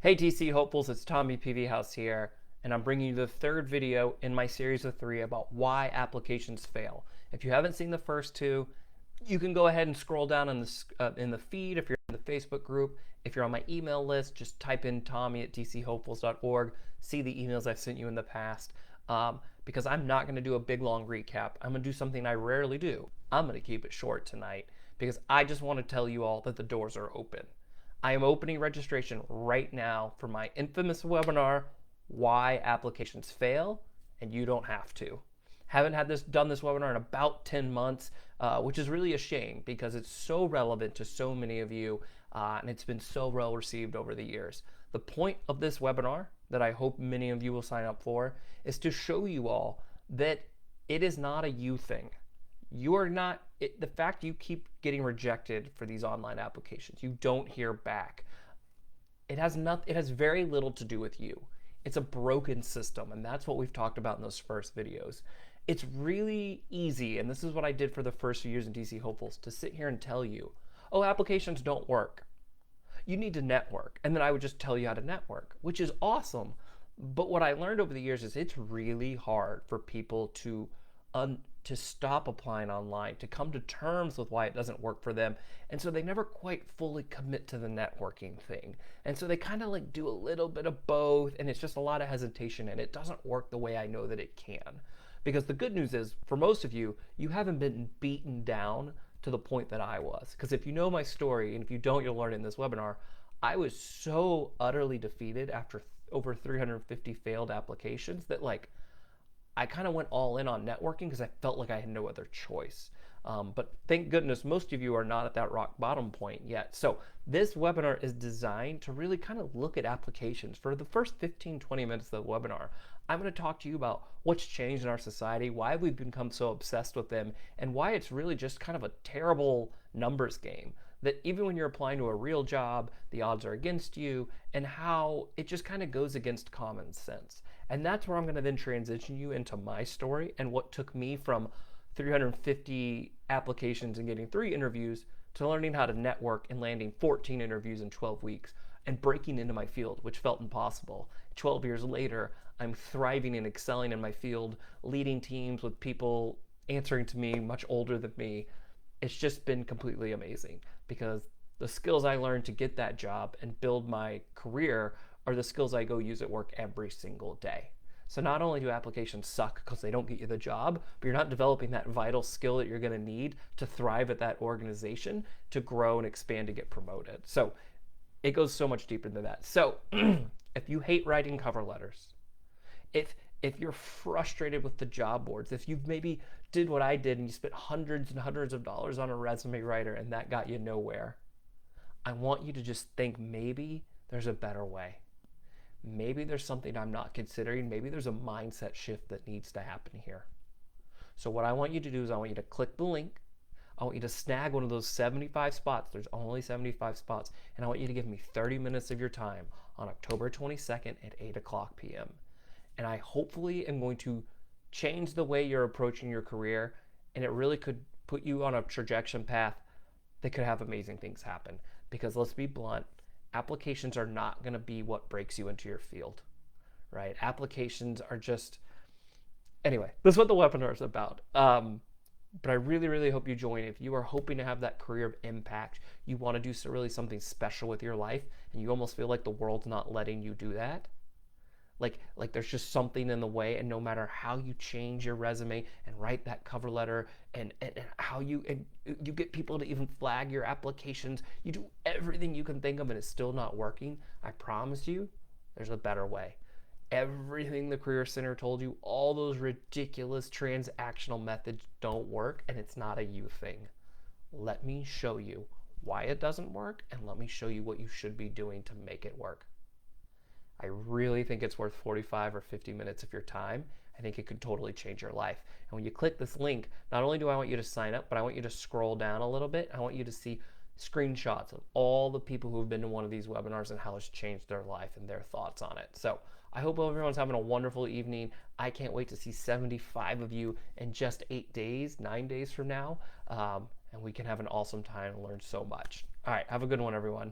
Hey TC hopefuls, it's Tommy PV House here, and I'm bringing you the third video in my series of 3 about why applications fail. If you haven't seen the first two, you can go ahead and scroll down in the feed if you're in the Facebook group. If you're on my email list, just type in tommy@tchopefuls.org, see the emails I've sent you in the past, because I'm not going to do a big long recap. I'm going to do something I rarely do. I'm going to keep it short tonight because I just want to tell you all that the doors are open. I am opening registration right now for my infamous webinar, Why Applications Fail, and you don't have to. Haven't done this webinar in about 10 months, which is really a shame because it's so relevant to so many of you, and it's been so well received over the years. The point of this webinar that I hope many of you will sign up for is to show you all that it is not a you thing. You are not, the fact you keep getting rejected for these online applications, you don't hear back, it has very little to do with you. It's a broken system, and that's what we've talked about in those first videos. It's really easy, and this is what I did for the first few years in TC Hopefuls, to sit here and tell you, oh, applications don't work. You need to network. And then I would just tell you how to network, which is awesome. But what I learned over the years is it's really hard for people to stop applying online, to come to terms with why it doesn't work for them. And so they never quite fully commit to the networking thing. And so they kind of like do a little bit of both, and it's just a lot of hesitation, and it doesn't work the way I know that it can. Because the good news is, for most of you, you haven't been beaten down to the point that I was. Because if you know my story, and if you don't, you'll learn in this webinar, I was so utterly defeated after over 350 failed applications that like, I kind of went all in on networking because I felt like I had no other choice. But thank goodness most of you are not at that rock bottom point yet. So this webinar is designed to really kind of look at applications. For the first 15-20 minutes of the webinar, I'm going to talk to you about what's changed in our society, why we've become so obsessed with them, and why it's really just kind of a terrible numbers game. That even when you're applying to a real job, the odds are against you, and how it just kind of goes against common sense. And that's where I'm going to then transition you into my story and what took me from 350 applications and getting 3 interviews to learning how to network and landing 14 interviews in 12 weeks and breaking into my field, which felt impossible. 12 years later, I'm thriving and excelling in my field, leading teams with people answering to me much older than me. It's just been completely amazing because the skills I learned to get that job and build my career are the skills I go use at work every single day. So not only do applications suck because they don't get you the job, but you're not developing that vital skill that you're going to need to thrive at that organization, to grow and expand, to get promoted. So it goes so much deeper than that. So if you hate writing cover letters, if you're frustrated with the job boards, if you've maybe did what I did and you spent hundreds and hundreds of dollars on a resume writer and that got you nowhere, I want you to just think maybe there's a better way. Maybe there's something I'm not considering. Maybe there's a mindset shift that needs to happen here. So what I want you to do is I want you to click the link. I want you to snag one of those 75 spots. There's only 75 spots. And I want you to give me 30 minutes of your time on October 22nd at 8 o'clock p.m. And I hopefully am going to change the way you're approaching your career, and it really could put you on a trajectory path that could have amazing things happen. Because let's be blunt, applications are not going to be what breaks you into your field, right? Applications are just, anyway, this is what the webinar is about. But I really, really hope you join. If you are hoping to have that career of impact, you want to do really something special with your life, and you almost feel like the world's not letting you do that. Like there's just something in the way, and no matter how you change your resume and write that cover letter and how you get people to even flag your applications, you do everything you can think of and it's still not working, I promise you there's a better way. Everything the Career Center told you, all those ridiculous transactional methods don't work, and it's not a you thing. Let me show you why it doesn't work, and let me show you what you should be doing to make it work. I really think it's worth 45 or 50 minutes of your time. I think it could totally change your life. And when you click this link, not only do I want you to sign up, but I want you to scroll down a little bit. I want you to see screenshots of all the people who have been to one of these webinars and how it's changed their life and their thoughts on it. So I hope everyone's having a wonderful evening. I can't wait to see 75 of you in just 9 days from now. And we can have an awesome time and learn so much. All right, have a good one, everyone.